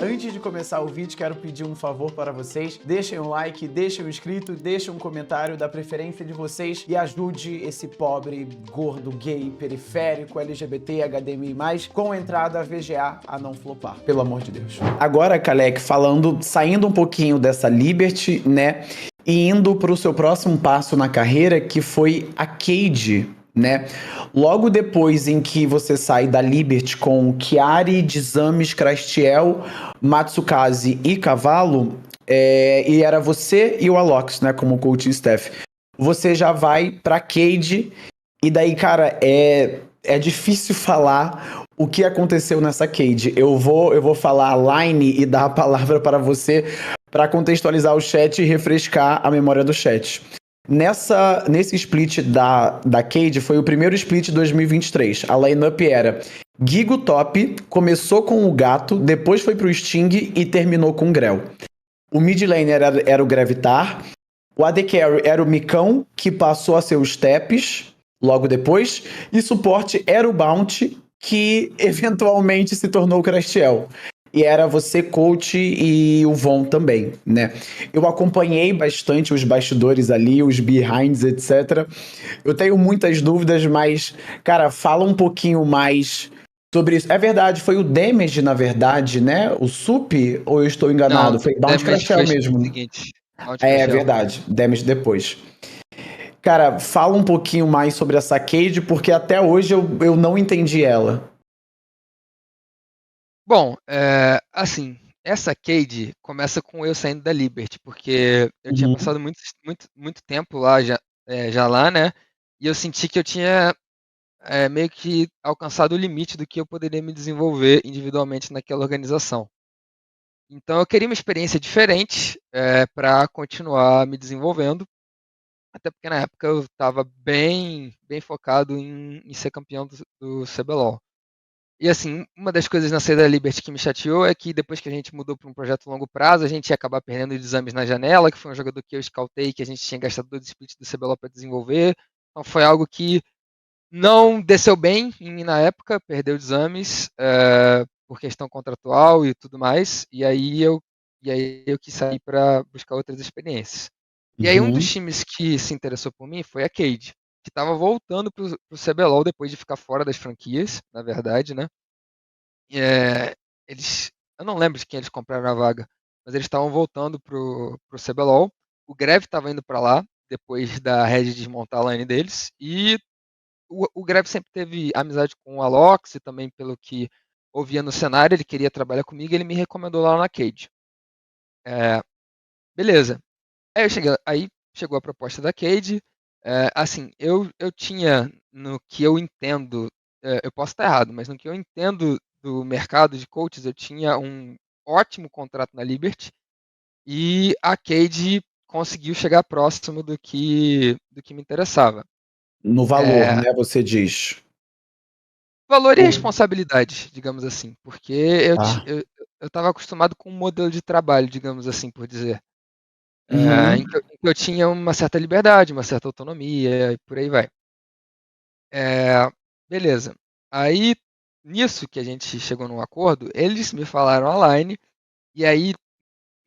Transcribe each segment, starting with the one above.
Antes de começar o vídeo, quero pedir um favor para vocês. Deixem um like, deixem um inscrito, deixem um comentário da preferência de vocês e ajude esse pobre, gordo, gay, periférico, LGBT, HDMI+, com entrada VGA a não flopar. Pelo amor de Deus. Agora, Kalec, saindo um pouquinho dessa Liberty, né? E indo para o seu próximo passo na carreira, que foi a Cade, né? Logo depois em que você sai da Liberty com Chiari, Dizames, Crastiel, Matsukaze e Cavalo, e era você e o Alox, né, como coach staff. Você já vai pra Cade, e daí, cara, é difícil falar o que aconteceu nessa Cade. Eu vou falar a line e dar a palavra para você para contextualizar o chat e refrescar a memória do chat. Nesse split da Cade, foi o primeiro split de 2023. A lineup era Gigo top, começou com o Gato, depois foi pro Sting e terminou com o Grell. O mid lane era o Gravitar. O AD Carry era o Micão, que passou a ser o Steps logo depois. E suporte era o Bounty, que eventualmente se tornou o Crastiel. E era você, coach, e o Von também, né? Eu acompanhei bastante os bastidores ali, os behinds, etc. Eu tenho muitas dúvidas, mas, cara, fala um pouquinho mais sobre isso. É verdade, foi o Damage, na verdade, né? O Sup, ou eu estou enganado? Não, Foi Bounty Crastiel mesmo. Seguinte, É verdade, Damage depois. Cara, fala um pouquinho mais sobre essa Cade, porque até hoje eu não entendi ela. Bom, assim, essa Cade começa com eu saindo da Liberty, porque eu tinha passado muito tempo lá, já lá, né? E eu senti que eu tinha meio que alcançado o limite do que eu poderia me desenvolver individualmente naquela organização. Então eu queria uma experiência diferente para continuar me desenvolvendo, até porque na época eu estava bem focado em ser campeão do CBLOL. E assim, uma das coisas na saída da Liberty que me chateou é que depois que a gente mudou para um projeto a longo prazo, a gente ia acabar perdendo os exames na janela, que foi um jogador que eu scoutei, que a gente tinha gastado 2 splits do CBLOL para desenvolver. Então foi algo que não desceu bem em mim na época, perdeu os exames por questão contratual e tudo mais. E aí eu quis sair para buscar outras experiências. E aí um dos times que se interessou por mim foi a Cade, que estava voltando para o CBLOL depois de ficar fora das franquias, na verdade, né? Eu não lembro de quem eles compraram a vaga, mas eles estavam voltando pro CBLOL. O Greve estava indo para lá, depois da Red desmontar a line deles, e o Greve sempre teve amizade com o Alox, e também pelo que ouvia no cenário, ele queria trabalhar comigo, e ele me recomendou lá na Cade. Beleza. Aí chegou a proposta da Cade. Assim, eu tinha, no que eu entendo, eu posso estar errado, mas no que eu entendo do mercado de coaches, eu tinha um ótimo contrato na Liberty e a Cade conseguiu chegar próximo do que me interessava. No valor, né, você diz. Valor e responsabilidade, digamos assim, porque Ah. eu estava acostumado com um modelo de trabalho, digamos assim, por dizer. Em que eu tinha uma certa liberdade, uma certa autonomia e por aí vai. Beleza. Aí, nisso que a gente chegou num acordo, eles me falaram online e aí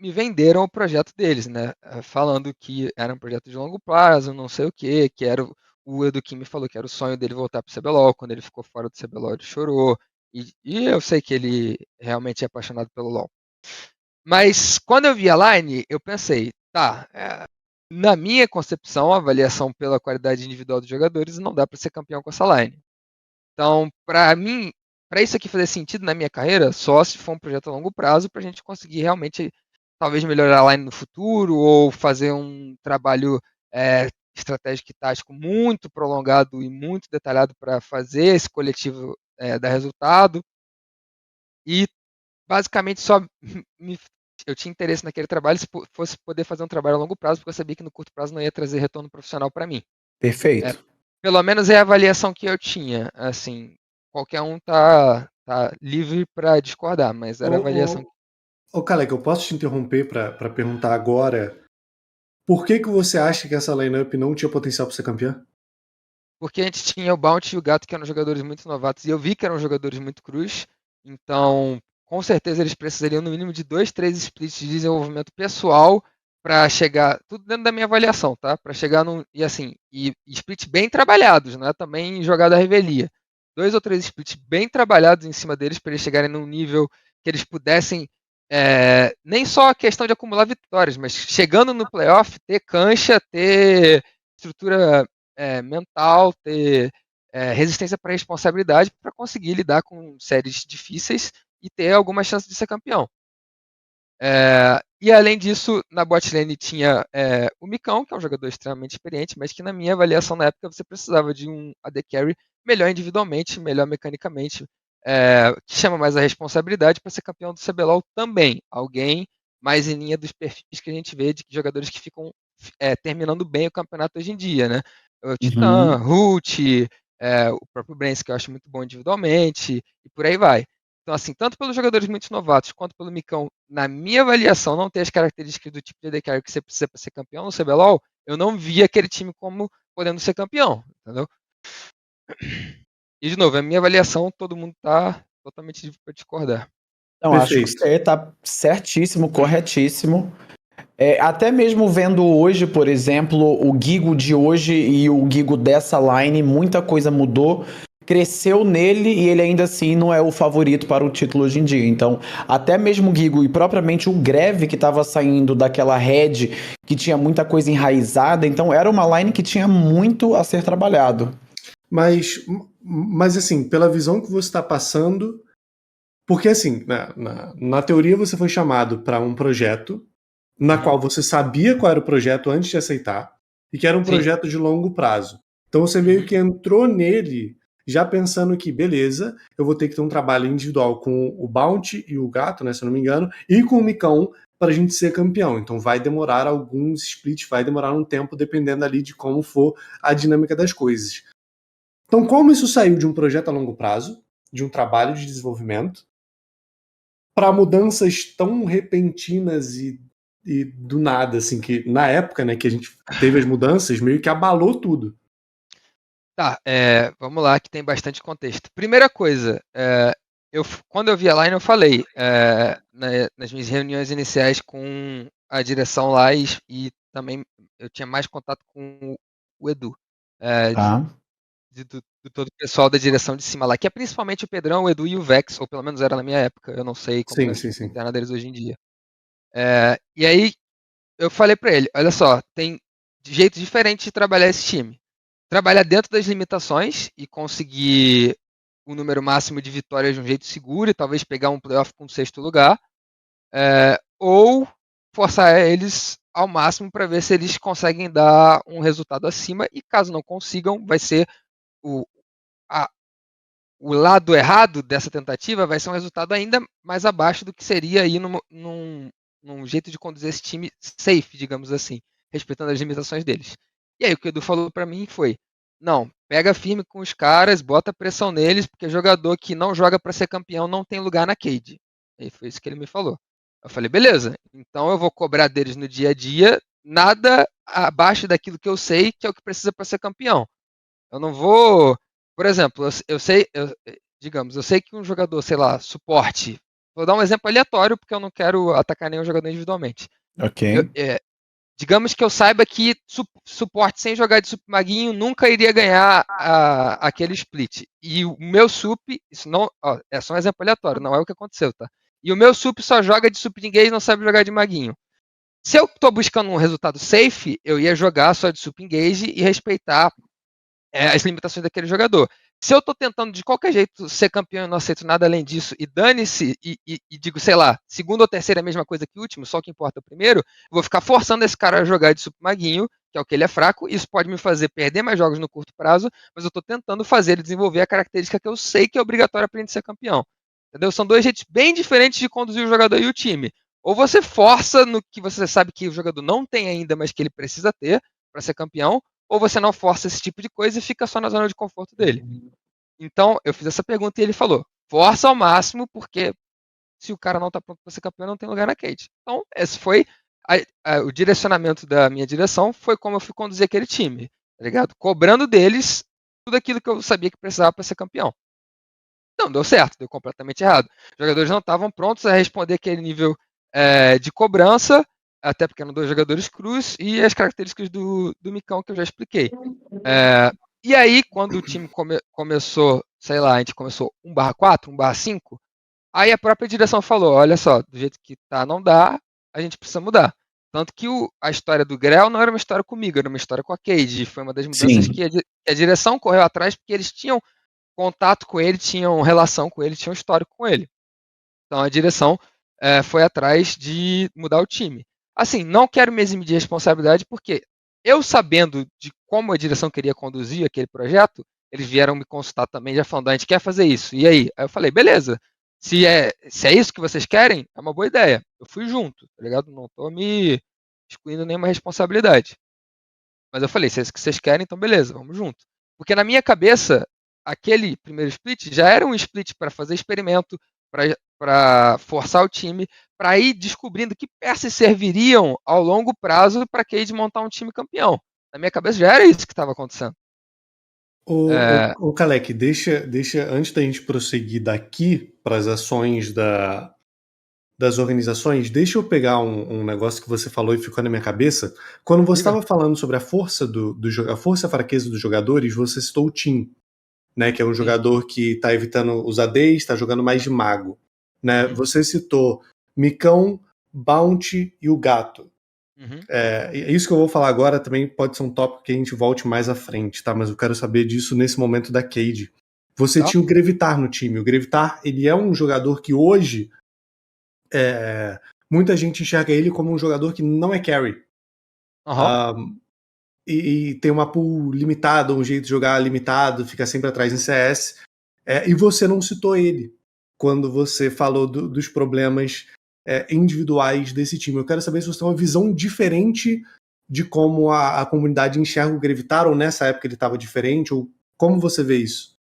me venderam o projeto deles, né? Falando que era um projeto de longo prazo, não sei o quê, que era o Edu Kim me falou que era o sonho dele voltar pro CBLOL. Quando ele ficou fora do CBLOL, ele chorou. E eu sei que ele realmente é apaixonado pelo LoL. Mas quando eu vi a line, eu pensei, tá, na minha concepção, a avaliação pela qualidade individual dos jogadores não dá para ser campeão com essa line. Então, para mim, para isso aqui fazer sentido na minha carreira, só se for um projeto a longo prazo para a gente conseguir realmente, talvez melhorar a line no futuro ou fazer um trabalho estratégico e tático muito prolongado e muito detalhado para fazer esse coletivo dar resultado. E basicamente só eu tinha interesse naquele trabalho se fosse poder fazer um trabalho a longo prazo, porque eu sabia que no curto prazo não ia trazer retorno profissional para mim. Perfeito. Pelo menos é a avaliação que eu tinha. Assim, qualquer um tá livre para discordar, mas era a avaliação. Ô, Kalec, eu posso te interromper para perguntar agora por que você acha que essa lineup não tinha potencial para ser campeã? Porque a gente tinha o Bounty e o Gato, que eram jogadores muito novatos, e eu vi que eram jogadores muito crus. Então, com certeza eles precisariam no mínimo de 2, 3 splits de desenvolvimento pessoal para chegar, tudo dentro da minha avaliação, tá? Para chegar e splits bem trabalhados, não é também jogada à revelia. 2 ou 3 splits bem trabalhados em cima deles para eles chegarem num nível que eles pudessem, nem só a questão de acumular vitórias, mas chegando no playoff, ter cancha, ter estrutura mental, ter resistência para responsabilidade para conseguir lidar com séries difíceis e ter alguma chance de ser campeão. E além disso, na bot lane tinha o Micão, que é um jogador extremamente experiente, mas que na minha avaliação na época você precisava de um AD Carry melhor individualmente, melhor mecanicamente, que chama mais a responsabilidade para ser campeão do CBLOL também. Alguém mais em linha dos perfis que a gente vê de jogadores que ficam terminando bem o campeonato hoje em dia, né? O Titã, Root, o próprio Brence, que eu acho muito bom individualmente, e por aí vai. Então, assim, tanto pelos jogadores muito novatos quanto pelo Micão, na minha avaliação, não ter as características do tipo de AD Carry que você precisa para ser campeão no CBLOL, eu não vi aquele time como podendo ser campeão, entendeu? E, de novo, a minha avaliação, todo mundo tá totalmente livre para discordar. Não, acho que você tá certíssimo, corretíssimo. Até mesmo vendo hoje, por exemplo, o Gigo de hoje e o Gigo dessa line, muita coisa mudou. Cresceu nele e ele ainda assim não é o favorito para o título hoje em dia. Então, até mesmo o Gigo e propriamente o Greve, que estava saindo daquela red que tinha muita coisa enraizada, então era uma line que tinha muito a ser trabalhado. Mas assim, pela visão que você está passando, porque assim, na teoria você foi chamado para um projeto na qual você sabia qual era o projeto antes de aceitar e que era um projeto de longo prazo. Então você meio que entrou nele já pensando que, beleza, eu vou ter que ter um trabalho individual com o Bounty e o Gato, né, se eu não me engano, e com o Micão para a gente ser campeão. Então vai demorar alguns splits, vai demorar um tempo, dependendo ali de como for a dinâmica das coisas. Então, como isso saiu de um projeto a longo prazo, de um trabalho de desenvolvimento, para mudanças tão repentinas e do nada, assim, que na época, né, que a gente teve as mudanças, meio que abalou tudo. Tá, vamos lá, que tem bastante contexto. Primeira coisa, quando eu vi a line, eu falei nas minhas reuniões iniciais com a direção lá e também eu tinha mais contato com o Edu, do todo o pessoal da direção de cima lá, que é principalmente o Pedrão, o Edu e o Vex, ou pelo menos era na minha época, eu não sei como é a interna deles hoje em dia. E aí eu falei pra ele, olha só, tem jeitos diferentes de trabalhar esse time. Trabalhar dentro das limitações e conseguir o número máximo de vitórias de um jeito seguro e talvez pegar um playoff com o 6º lugar, ou forçar eles ao máximo para ver se eles conseguem dar um resultado acima e caso não consigam, vai ser o lado errado dessa tentativa vai ser um resultado ainda mais abaixo do que seria aí num jeito de conduzir esse time safe, digamos assim, respeitando as limitações deles. E aí o que o Edu falou para mim foi, não, pega firme com os caras, bota pressão neles, porque jogador que não joga para ser campeão não tem lugar na cage. E foi isso que ele me falou. Eu falei, beleza, então eu vou cobrar deles no dia a dia, nada abaixo daquilo que eu sei que é o que precisa para ser campeão. Eu não vou, por exemplo, eu sei que um jogador, sei lá, suporte, vou dar um exemplo aleatório porque eu não quero atacar nenhum jogador individualmente. Ok. Digamos que eu saiba que suporte sem jogar de sup maguinho nunca iria ganhar aquele split. E o meu sup, isso não, é só um exemplo aleatório, não é o que aconteceu, tá? E o meu sup só joga de sup de engage e não sabe jogar de maguinho. Se eu tô buscando um resultado safe, eu ia jogar só de sup engage e respeitar as limitações daquele jogador. Se eu tô tentando de qualquer jeito ser campeão e não aceito nada além disso, e dane-se, e digo, sei lá, segundo ou terceiro é a mesma coisa que o último, só o que importa é o primeiro, eu vou ficar forçando esse cara a jogar de super maguinho, que é o que ele é fraco, isso pode me fazer perder mais jogos no curto prazo, mas eu tô tentando fazer ele desenvolver a característica que eu sei que é obrigatória pra gente ser campeão. Entendeu? São dois jeitos bem diferentes de conduzir o jogador e o time. Ou você força no que você sabe que o jogador não tem ainda, mas que ele precisa ter para ser campeão, ou você não força esse tipo de coisa e fica só na zona de conforto dele. Então, eu fiz essa pergunta e ele falou, força ao máximo, porque se o cara não tá pronto para ser campeão, não tem lugar na cage. Então, esse foi o direcionamento da minha direção, foi como eu fui conduzir aquele time, tá ligado? Cobrando deles tudo aquilo que eu sabia que precisava para ser campeão. Não, deu certo, deu completamente errado. Os jogadores não estavam prontos a responder aquele nível de cobrança, até porque eram 2 jogadores crus, e as características do Micão que eu já expliquei. E aí, quando o time começou, sei lá, a gente começou 1/4, 1/5, aí a própria direção falou, olha só, do jeito que tá não dá, a gente precisa mudar. Tanto que a história do Grell não era uma história comigo, era uma história com a Cade. Foi uma das mudanças Sim. que a direção correu atrás, porque eles tinham contato com ele, tinham relação com ele, tinham histórico com ele. Então a direção foi atrás de mudar o time. Assim, não quero me eximir de responsabilidade, porque eu sabendo de como a direção queria conduzir aquele projeto, eles vieram me consultar também, já falando, a gente quer fazer isso. E aí? Aí eu falei, beleza. Se é isso que vocês querem, é uma boa ideia. Eu fui junto, tá ligado? Não tô me excluindo nenhuma responsabilidade. Mas eu falei, se é isso que vocês querem, então beleza, vamos junto. Porque na minha cabeça, aquele primeiro split já era um split para fazer experimento, para forçar o time, para ir descobrindo que peças serviriam ao longo prazo para Cade montar um time campeão. Na minha cabeça já era isso que estava acontecendo. O Kalec, deixa, antes da gente prosseguir daqui para as ações das organizações, deixa eu pegar um negócio que você falou e ficou na minha cabeça. Quando você estava falando sobre a força a força e a fraqueza dos jogadores, você citou o Tim, né, que é um jogador que está evitando os ADs, está jogando mais de mago. Né? Você citou Micão, Bounty e o Gato. Isso que eu vou falar agora também pode ser um tópico que a gente volte mais à frente, tá? Mas eu quero saber disso nesse momento da Cade. Você tinha o Grevitar no time. O Grevitar, ele é um jogador que hoje muita gente enxerga ele como um jogador que não é carry. E tem uma pool limitada, um jeito de jogar limitado, fica sempre atrás em CS. E você não citou ele quando você falou dos problemas individuais desse time. Eu quero saber se você tem uma visão diferente de como a comunidade enxerga o Grevitar, ou nessa época ele estava diferente, ou como você vê isso?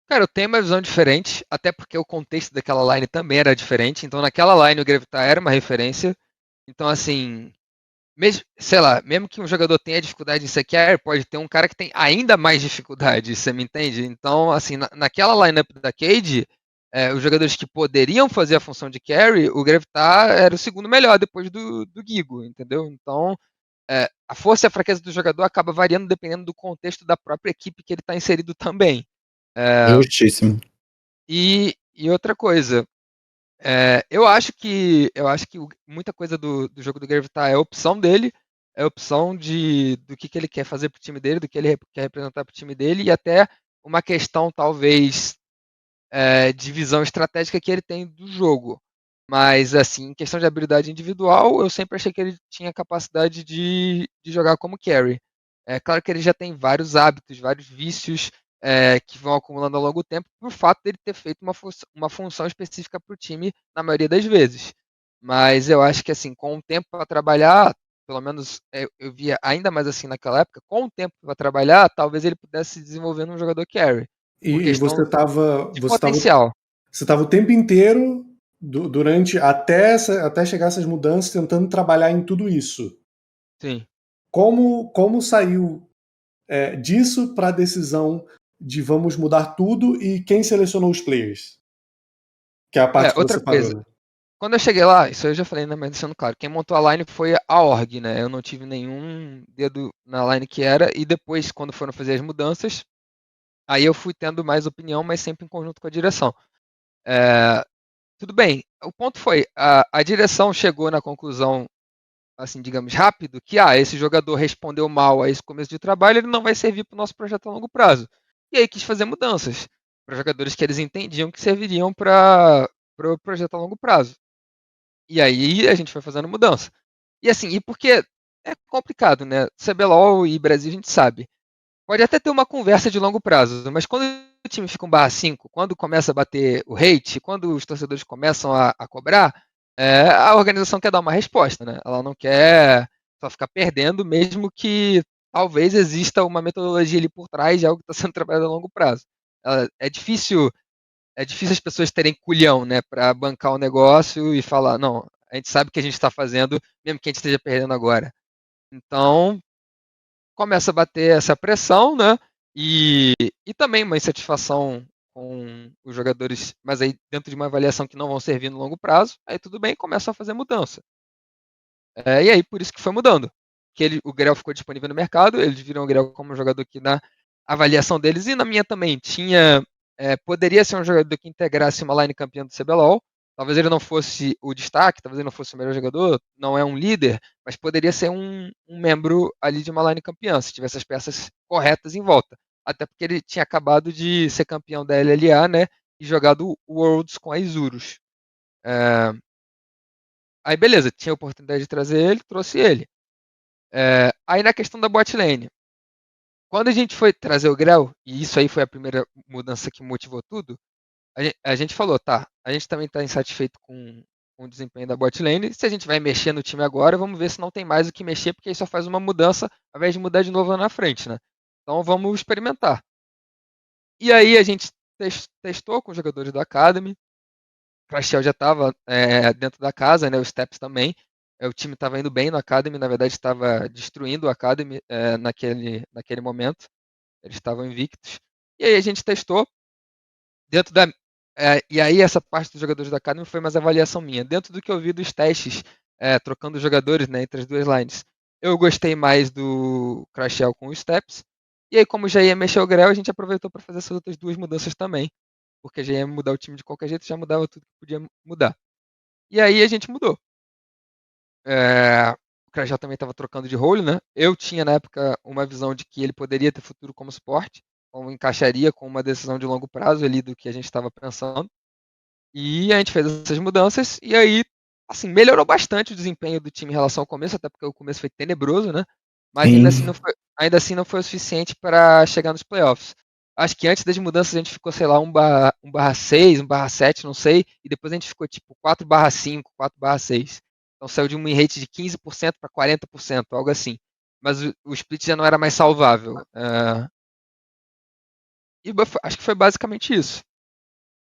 Cara, eu tenho uma visão diferente, até porque o contexto daquela line também era diferente. Então, naquela line, o Grevitar era uma referência. Então, assim, sei lá, mesmo que um jogador tenha dificuldade em ser carry, pode ter um cara que tem ainda mais dificuldade, você me entende? Então, assim, naquela lineup da Cade, os jogadores que poderiam fazer a função de carry, o Grevitar era o segundo melhor depois do Gigo, entendeu? Então, a força e a fraqueza do jogador acaba variando dependendo do contexto da própria equipe que ele está inserido também. Justíssimo. E outra coisa, eu acho que muita coisa do jogo do Gravitar é a opção dele, é a opção do que ele quer fazer pro time dele, do que ele quer representar pro time dele, e até uma questão, talvez, de visão estratégica que ele tem do jogo. Mas, assim, em questão de habilidade individual, eu sempre achei que ele tinha capacidade de jogar como carry. É claro que ele já tem vários hábitos, vários vícios que vão acumulando ao longo do tempo, por fato dele ter feito uma função específica para o time na maioria das vezes. Mas eu acho que, assim, com o tempo para trabalhar, pelo menos eu via ainda mais assim naquela época, com o tempo para trabalhar, talvez ele pudesse se desenvolver num jogador carry. E você estava potencial. Você estava o tempo inteiro durante até chegar essas mudanças tentando trabalhar em tudo isso. Sim. Como saiu disso para a decisão de vamos mudar tudo, e quem selecionou os players? Que é a parte que outra você coisa. parou, né? Quando eu cheguei lá, isso eu já falei, né, mas deixando claro, quem montou a line foi a org, né? Eu não tive nenhum dedo na line que era, e depois, quando foram fazer as mudanças, aí eu fui tendo mais opinião, mas sempre em conjunto com a direção. Tudo bem, o ponto foi, a direção chegou na conclusão, assim, digamos, rápido, que esse jogador respondeu mal a esse começo de trabalho, ele não vai servir para o nosso projeto a longo prazo. E aí quis fazer mudanças para jogadores que eles entendiam que serviriam para o projeto a longo prazo. E aí a gente foi fazendo mudança. E assim, e porque é complicado, né? CBLOL e Brasil a gente sabe. Pode até ter uma conversa de longo prazo, mas quando o time fica 1/5, quando começa a bater o hate, quando os torcedores começam a cobrar, a organização quer dar uma resposta, né? Ela não quer só ficar perdendo, mesmo que talvez exista uma metodologia ali por trás de algo que está sendo trabalhado a longo prazo. É difícil as pessoas terem culhão, né, para bancar o negócio e falar, não, a gente sabe o que a gente está fazendo, mesmo que a gente esteja perdendo agora. Então, começa a bater essa pressão, né, e também uma insatisfação com os jogadores, mas aí dentro de uma avaliação que não vão servir no longo prazo, aí tudo bem, começam a fazer mudança. E aí, por isso que foi mudando. Que o Grell ficou disponível no mercado, eles viram o Grell como um jogador que na avaliação deles, e na minha também, poderia ser um jogador que integrasse uma line campeã do CBLOL. Talvez ele não fosse o destaque, talvez ele não fosse o melhor jogador, não é um líder, mas poderia ser um membro ali de uma line campeã, se tivesse as peças corretas em volta. Até porque ele tinha acabado de ser campeão da LLA, né, e jogado Worlds com a Isurus. Aí beleza, tinha a oportunidade de trazer ele, trouxe ele. Aí na questão da bot lane, quando a gente foi trazer o Grell, e isso aí foi a primeira mudança que motivou tudo, a gente falou, tá, a gente também está insatisfeito com o desempenho da bot lane, se a gente vai mexer no time agora, vamos ver se não tem mais o que mexer, porque aí só faz uma mudança, ao invés de mudar de novo lá na frente, né? Então vamos experimentar. E aí a gente testou com os jogadores do Academy, o Crashel já estava dentro da casa, né? O Steps também. O time estava indo bem no Academy, na verdade estava destruindo o Academy naquele momento. Eles estavam invictos. E aí a gente testou dentro da. E aí essa parte dos jogadores da Academy foi mais avaliação minha. Dentro do que eu vi dos testes, trocando os jogadores, né, entre as duas lines, eu gostei mais do Crashel com os Steps. E aí, como já ia mexer o Grell, a gente aproveitou para fazer essas outras duas mudanças também. Porque já ia mudar o time de qualquer jeito, já mudava tudo que podia mudar. E aí a gente mudou. O Crashel também estava trocando de role, né? Eu tinha na época uma visão de que ele poderia ter futuro como suporte, então encaixaria com uma decisão de longo prazo ali do que a gente estava pensando. E a gente fez essas mudanças e aí, assim, melhorou bastante o desempenho do time em relação ao começo, até porque o começo foi tenebroso, né? Mas ainda assim não foi o suficiente para chegar nos playoffs. Acho que antes das mudanças a gente ficou, sei lá, 1/6, 1/7, não sei, e depois a gente ficou tipo 4/5, 4/6. Então saiu de um win rate de 15% para 40%, algo assim. Mas o split já não era mais salvável. Acho que foi basicamente isso.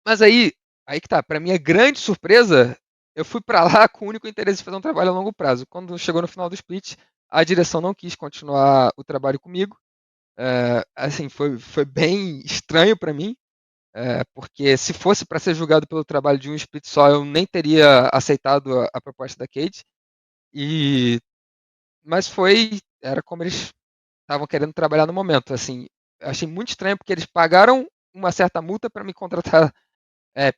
Mas aí que tá, pra minha grande surpresa, eu fui pra lá com o único interesse de fazer um trabalho a longo prazo. Quando chegou no final do split, a direção não quis continuar o trabalho comigo. Assim, foi bem estranho pra mim, porque se fosse pra ser julgado pelo trabalho de um split só, eu nem teria aceitado a proposta da Cade. Mas era como eles estavam querendo trabalhar no momento. Assim, achei muito estranho porque eles pagaram uma certa multa pra me contratar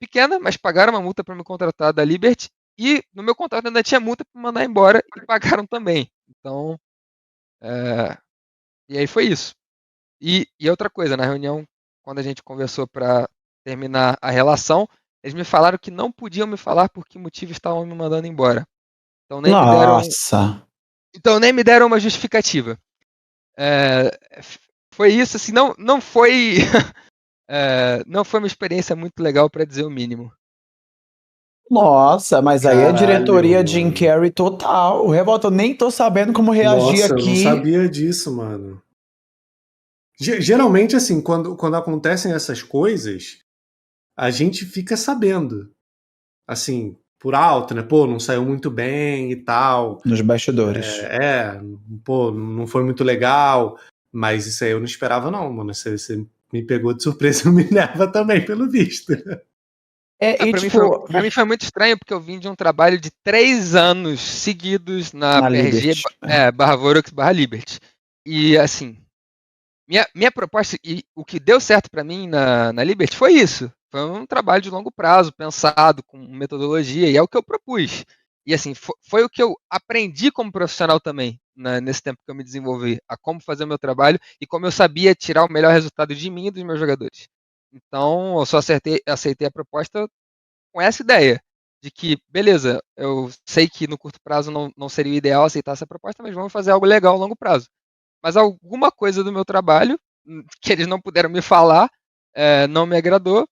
pequena, mas pagaram uma multa para me contratar da Liberty e no meu contrato ainda tinha multa para me mandar embora e pagaram também. Então, e aí foi isso. E outra coisa, na reunião, quando a gente conversou para terminar a relação, eles me falaram que não podiam me falar por que motivo estavam me mandando embora. Então Nossa. Então nem me deram uma justificativa. Foi isso, assim, não foi não foi uma experiência muito legal para dizer o mínimo. Nossa, mas aí é diretoria Caralho, Jim mano. Carrey total. Revolta, eu nem tô sabendo como reagir Nossa, eu não aqui. sabia disso, mano. Geralmente, assim, quando acontecem essas coisas, a gente fica sabendo. Assim, por alto, né? Pô, não saiu muito bem e tal. Nos bastidores. Pô, não foi muito legal. Mas isso aí eu não esperava, não, mano. Você me pegou de surpresa e me leva também, pelo visto. E Pra tipo, mim foi muito estranho, porque eu vim de um trabalho de 3 anos seguidos na na PRG Liberty. /Vorax /Liberty. E assim, minha proposta, e o que deu certo pra mim na Liberty foi isso. Foi um trabalho de longo prazo, pensado, com metodologia, e é o que eu propus. E assim, foi o que eu aprendi como profissional também, nesse tempo que eu me desenvolvi, a como fazer o meu trabalho e como eu sabia tirar o melhor resultado de mim e dos meus jogadores. Então, eu só aceitei a proposta com essa ideia de que, beleza, eu sei que no curto prazo não seria o ideal aceitar essa proposta, mas vamos fazer algo legal a longo prazo. Mas alguma coisa do meu trabalho, que eles não puderam me falar, não me agradou,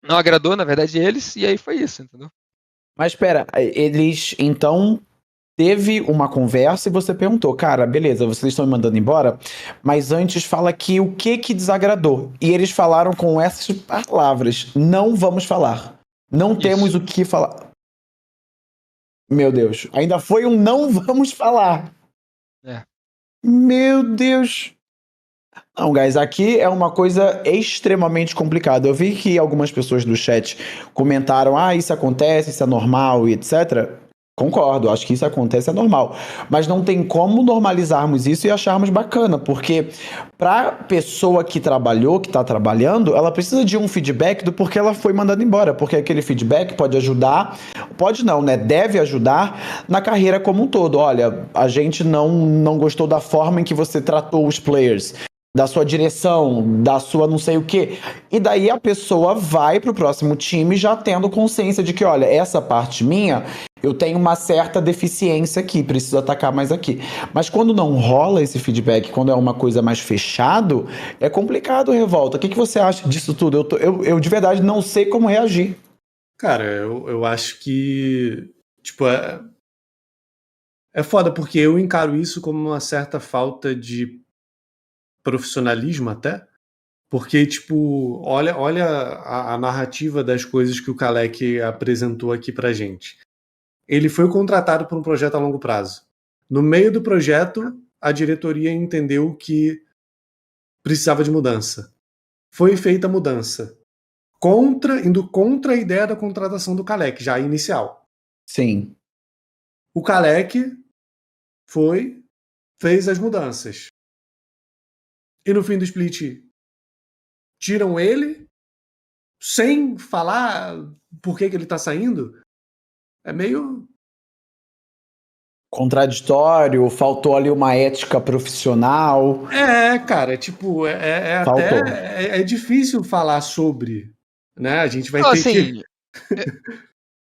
não agradou, na verdade, eles, e aí foi isso, entendeu? Mas espera, eles então teve uma conversa e você perguntou, cara, beleza, vocês estão me mandando embora, mas antes fala aqui o que desagradou. E eles falaram com essas palavras: não vamos falar. Não temos Isso. o que falar. Meu Deus, ainda foi um não vamos falar. É. Meu Deus. Não, guys, aqui é uma coisa extremamente complicada. Eu vi que algumas pessoas do chat comentaram, isso acontece, isso é normal e etc. Concordo, acho que isso acontece, é normal. Mas não tem como normalizarmos isso e acharmos bacana, porque pra pessoa que trabalhou, que tá trabalhando, ela precisa de um feedback do porquê ela foi mandada embora, porque aquele feedback pode ajudar, pode não, né? Deve ajudar na carreira como um todo. Olha, a gente não gostou da forma em que você tratou os players, da sua direção, da sua não sei o quê. E daí a pessoa vai pro próximo time já tendo consciência de que, olha, essa parte minha, eu tenho uma certa deficiência aqui, preciso atacar mais aqui. Mas quando não rola esse feedback, quando é uma coisa mais fechado, é complicado, Revolta. O que você acha disso tudo? Eu de verdade não sei como reagir. Cara, eu acho que, tipo, é foda, porque eu encaro isso como uma certa falta de profissionalismo até, porque, tipo, olha a narrativa das coisas que o Kalec apresentou aqui pra gente. Ele foi contratado por um projeto a longo prazo. No meio do projeto, a diretoria entendeu que precisava de mudança. Foi feita a mudança. Indo contra a ideia da contratação do Kalec, já inicial. Sim. O Kalec fez as mudanças. E no fim do split, tiram ele, sem falar por que ele tá saindo. É meio contraditório, faltou ali uma ética profissional. Cara, tipo, Faltou. até difícil falar sobre, né? A gente vai Não, ter assim,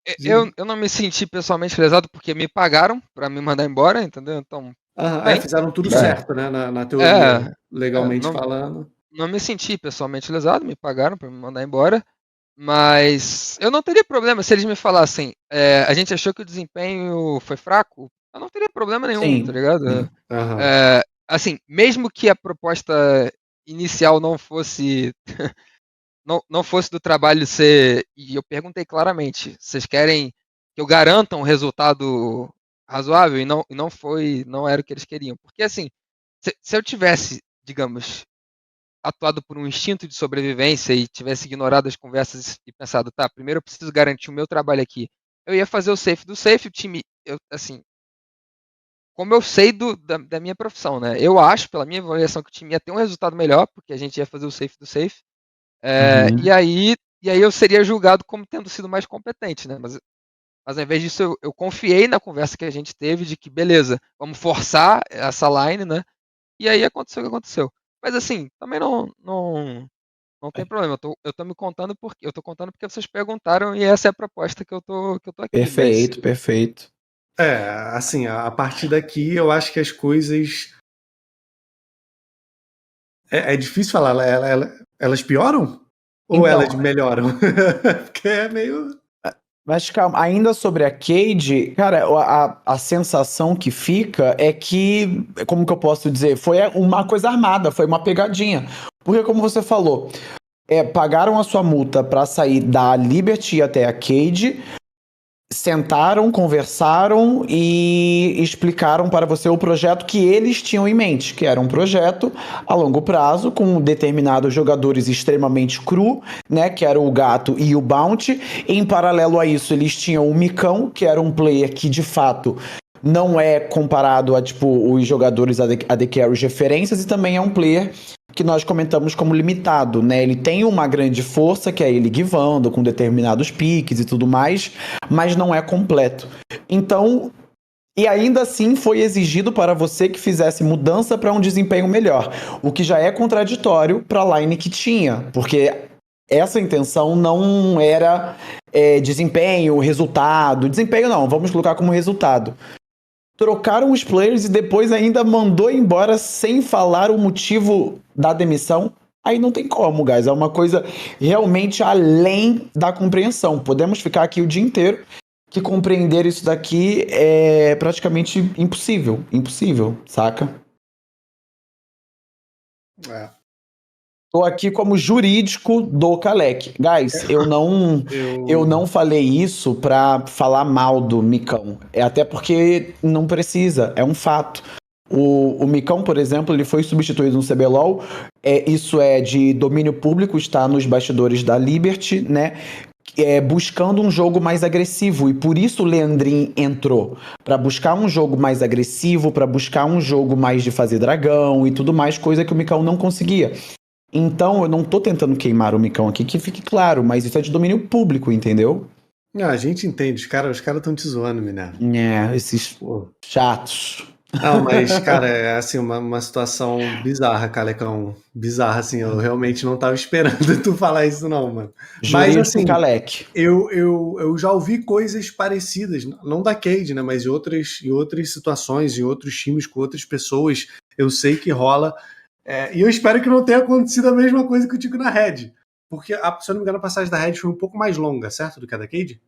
que... eu não me senti pessoalmente lesado porque me pagaram pra me mandar embora, entendeu? Então, bem, fizeram tudo certo, né? Na teoria, legalmente falando. Não me senti pessoalmente lesado, me pagaram pra me mandar embora, mas eu não teria problema se eles me falassem, a gente achou que o desempenho foi fraco, eu não teria problema nenhum, Sim. tá ligado? Uhum. Assim, mesmo que a proposta inicial não fosse não fosse do trabalho ser, e eu perguntei claramente, vocês querem que eu garanta um resultado razoável? E não era o que eles queriam. Porque assim, se eu tivesse, digamos, atuado por um instinto de sobrevivência e tivesse ignorado as conversas e pensado, tá, primeiro eu preciso garantir o meu trabalho aqui, eu ia fazer o safe do safe, o time, assim, como eu sei da minha profissão, né? Eu acho, pela minha avaliação, que o time ia ter um resultado melhor, porque a gente ia fazer o safe do safe. E aí eu seria julgado como tendo sido mais competente, né? Mas ao invés disso, eu confiei na conversa que a gente teve de que, beleza, vamos forçar essa line, né? E aí aconteceu o que aconteceu. Mas assim, também não tem problema. Eu tô contando porque vocês perguntaram e essa é a proposta que eu tô aqui. Perfeito, perfeito. Assim, a partir daqui eu acho que as coisas... É difícil falar, elas pioram? Ou Então, elas melhoram? Porque é meio... Mas calma, ainda sobre a Cade, cara, a sensação que fica é que, como que eu posso dizer, foi uma coisa armada, foi uma pegadinha. Porque como você falou, pagaram a sua multa pra sair da Liberty até a Cade, sentaram, conversaram e explicaram para você o projeto que eles tinham em mente, que era um projeto a longo prazo, com determinados jogadores extremamente cru, né, que era o Gato e o Bounty. Em paralelo a isso, eles tinham o Micão, que era um player que, de fato, não é comparado a, tipo, os jogadores AD Carry referências, e também é um player que nós comentamos como limitado, né? Ele tem uma grande força, que é ele guivando com determinados piques e tudo mais, mas não é completo. Então, e ainda assim foi exigido para você que fizesse mudança para um desempenho melhor, o que já é contraditório para a line que tinha, porque essa intenção não era desempenho, resultado. Desempenho não, vamos colocar como resultado. Trocaram os players e depois ainda mandou embora sem falar o motivo da demissão. Aí não tem como, guys. É uma coisa realmente além da compreensão. Podemos ficar aqui o dia inteiro, que compreender isso daqui é praticamente impossível. Impossível, saca? Tô aqui como jurídico do Kalec. Guys, eu não falei isso pra falar mal do Micão. Até porque não precisa, é um fato. O Micão, por exemplo, ele foi substituído no CBLOL. Isso é de domínio público, está nos bastidores da Liberty, né? Buscando um jogo mais agressivo. E por isso o Leandrin entrou. Para buscar um jogo mais agressivo, para buscar um jogo mais de fazer dragão e tudo mais, coisa que o Micão não conseguia. Então, eu não tô tentando queimar o Micão aqui, que fique claro, mas isso é de domínio público, entendeu? A gente entende, os caras estão te zoando, Minerva. Esses chatos. Não, mas, cara, é assim, uma situação bizarra, Calecão. Bizarra, assim, eu realmente não tava esperando tu falar isso, não, mano. Mas, assim, Calec. Eu já ouvi coisas parecidas, não da Cade, né, mas em outras situações, em outros times, com outras pessoas, eu sei que rola. E eu espero que não tenha acontecido a mesma coisa contigo na Red. Porque, se eu não me engano, a passagem da Red foi um pouco mais longa, certo? Do que a da Cade?